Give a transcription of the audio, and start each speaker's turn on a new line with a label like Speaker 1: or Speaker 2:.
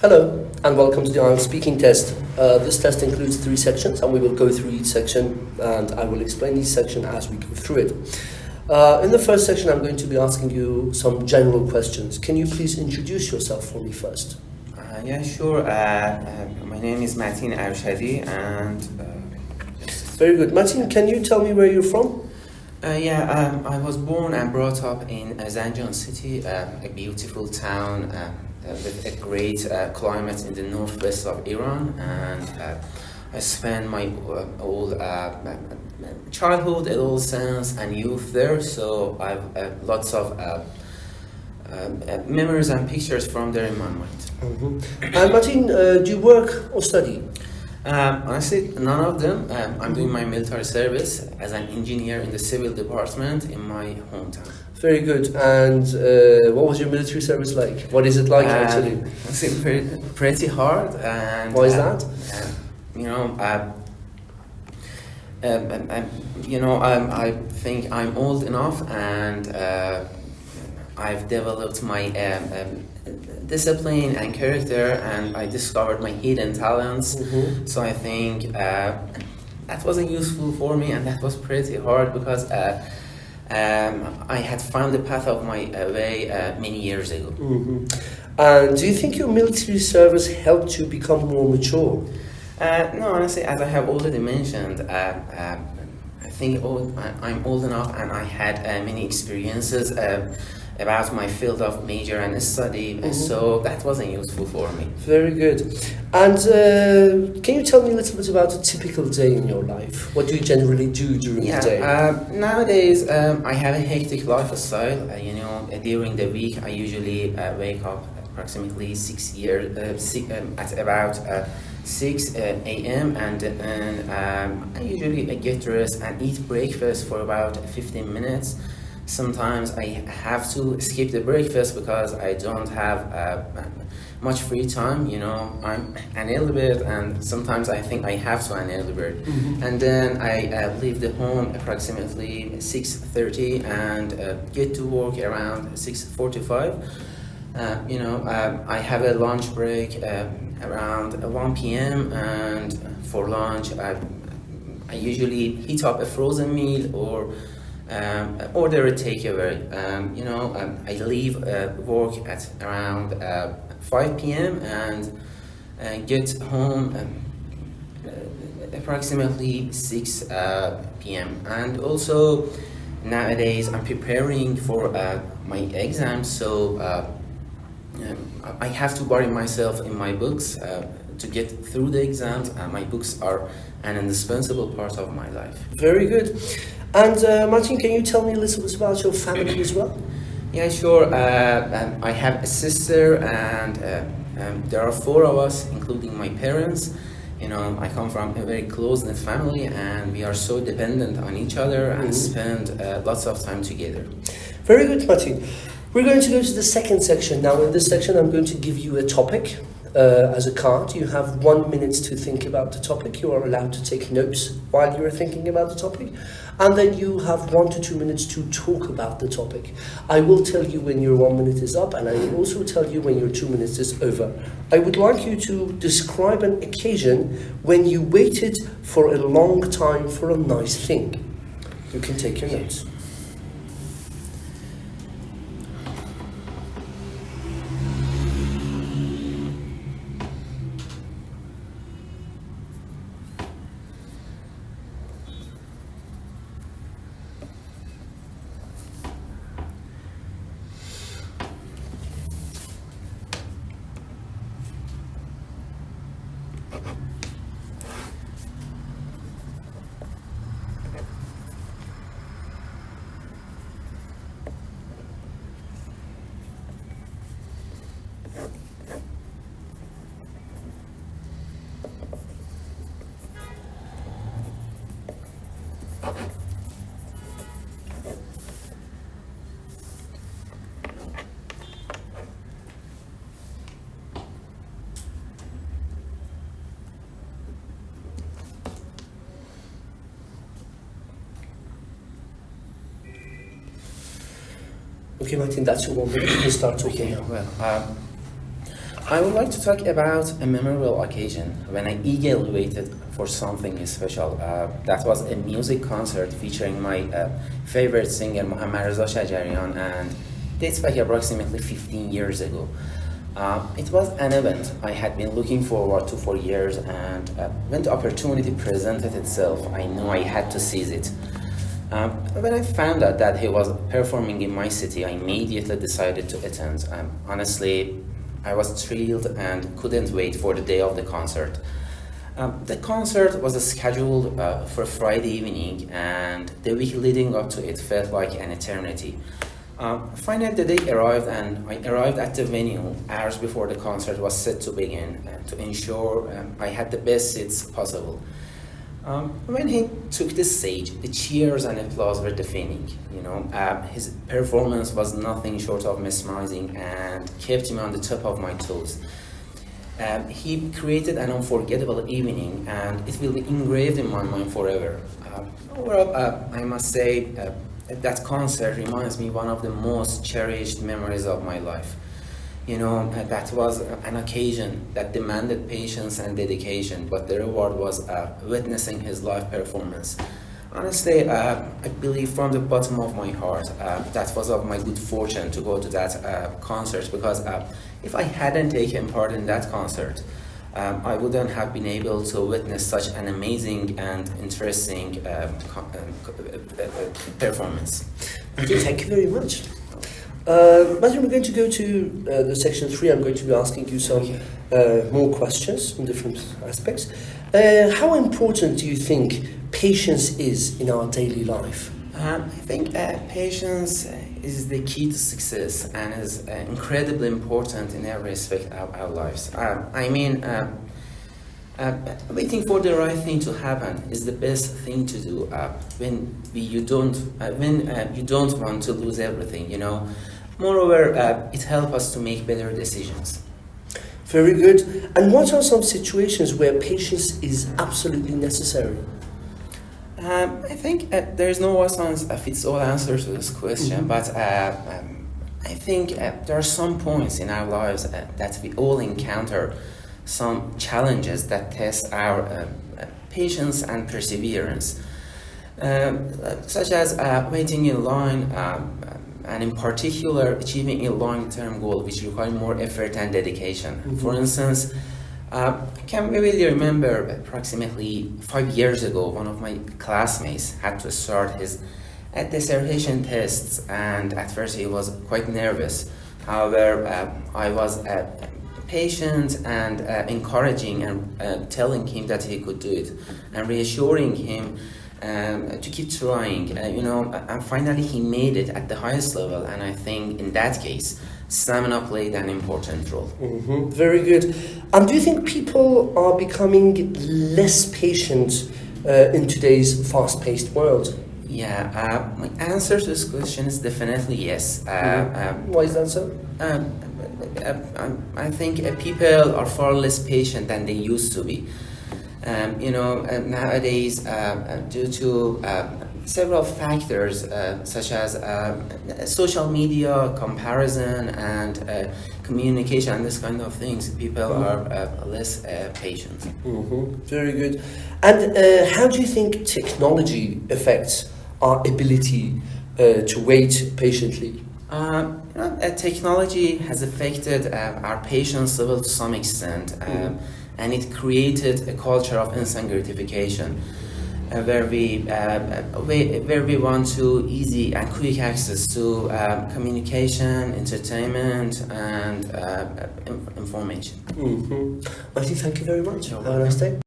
Speaker 1: Hello and welcome to the IELTS speaking test. This test includes 3 sections and we will go through each section and I will explain each section as we go through it. In the first section I'm going to be asking you some general questions. Can you please introduce yourself for me first?
Speaker 2: Yeah, sure. My name is Matin Arshadi and...
Speaker 1: Very good. Matin, can you tell me where you're from?
Speaker 2: I was born and brought up in Zanjan city, a beautiful town with a great climate in the northwest of Iran, and I spent my whole childhood, adolescence and youth there, so I have lots of memories and pictures from there in my mind.
Speaker 1: And Matin, do you work or study?
Speaker 2: Honestly, none of them. I'm doing my military service as an engineer in the civil department in my hometown.
Speaker 1: Very good. And what was your military service like? What is it like actually?
Speaker 2: It's pretty hard. And
Speaker 1: why is that?
Speaker 2: I think I'm old enough, and I've developed my discipline and character, and I discovered my hidden talents. So I think that wasn't useful for me, and that was pretty hard because I had found the path of my way many years ago.
Speaker 1: And do you think your military service helped you become more mature?
Speaker 2: No, honestly, as I have already mentioned, I think I'm old enough and I had many experiences about my field of major and study, so that wasn't useful for me.
Speaker 1: Very good. And can you tell me a little bit about a typical day in your life? What do you generally do during the day?
Speaker 2: Nowadays, I have a hectic lifestyle. During the week, I usually wake up approximately at about 6 a.m. and I usually get dressed and eat breakfast for about 15 minutes. Sometimes I have to skip the breakfast because I don't have much free time. I'm an early bird, and sometimes I think I have to an early bird. And then I leave the home approximately 6:30 and get to work around 6:45. I have a lunch break around 1 p.m. and for lunch I usually heat up a frozen meal or order a takeaway. I leave work at around 5 p.m. and get home approximately 6 p.m. And also nowadays I'm preparing for my exams, so I have to bury myself in my books to get through the exams, and my books are an indispensable part of my life.
Speaker 1: Very good. And Martin, can you tell me a little bit about your family as well?
Speaker 2: Yeah, sure. I have a sister, and there are 4 of us, including my parents. I come from a very close-knit family, and we are so dependent on each other and spend lots of time together.
Speaker 1: Very good, Martin. We're going to go to the second section. Now, in this section, I'm going to give you a topic as a card. You have 1 minute to think about the topic. You are allowed to take notes while you are thinking about the topic. And then you have 1 to 2 minutes to talk about the topic. I will tell you when your 1 minute is up, and I will also tell you when your 2 minutes is over. I would like you to describe an occasion when you waited for a long time for a nice thing. You can take your notes. Okay, Martin, that's your 1 minute. You can start talking now.
Speaker 2: Well, I would like to talk about a memorable occasion when I eagerly waited for something special. That was a music concert featuring my favorite singer, Mohammad Reza Shajarian, and dates back approximately 15 years ago. It was an event I had been looking forward to for years, and when the opportunity presented itself, I knew I had to seize it. When I found out that he was performing in my city, I immediately decided to attend. Honestly, I was thrilled and couldn't wait for the day of the concert. The concert was scheduled for Friday evening, and the week leading up to it felt like an eternity. Finally, the day arrived, and I arrived at the venue hours before the concert was set to begin to ensure I had the best seats possible. When he took the stage, the cheers and applause were deafening. His performance was nothing short of mesmerizing and kept me on the top of my toes. He created an unforgettable evening, and it will be engraved in my mind forever. Overall, I must say that concert reminds me one of the most cherished memories of my life. That was an occasion that demanded patience and dedication, but the reward was witnessing his live performance. Honestly, I believe from the bottom of my heart that was of my good fortune to go to that concert, because if I hadn't taken part in that concert, I wouldn't have been able to witness such an amazing and interesting performance.
Speaker 1: Thank you very much. Matthew, we're going to go to the section 3. I'm going to be asking you some more questions in different aspects. How important do you think patience is in our daily life?
Speaker 2: I think patience is the key to success and is incredibly important in every aspect of our lives. Waiting for the right thing to happen is the best thing to do when you don't want to lose everything. Moreover, it helps us to make better decisions.
Speaker 1: Very good. And what are some situations where patience is absolutely necessary?
Speaker 2: I think there is no one-size-fits-all answer to this question, but I think there are some points in our lives that we all encounter some challenges that test our patience and perseverance, such as waiting in line, and in particular achieving a long-term goal which requires more effort and dedication. Mm-hmm. For instance, I can vividly remember approximately 5 years ago, one of my classmates had to start his dissertation tests, and at first he was quite nervous. However, I was patient and encouraging and telling him that he could do it and reassuring him to keep trying, and finally he made it at the highest level, and I think in that case stamina played an important role.
Speaker 1: Mm-hmm. Very good. Do you think people are becoming less patient in today's fast-paced world?
Speaker 2: Yeah, my answer to this question is definitely yes.
Speaker 1: Why is that so?
Speaker 2: I think people are far less patient than they used to be. Nowadays, due to several factors such as social media, comparison, and communication, and this kind of things, people are less patient.
Speaker 1: Mm-hmm. Very good. And how do you think technology affects our ability to wait patiently?
Speaker 2: Technology has affected our patience level to some extent, and it created a culture of instant gratification, where we want to easy and quick access to communication, entertainment, and information.
Speaker 1: Mm-hmm. Martin, thank you very much. Have a nice day.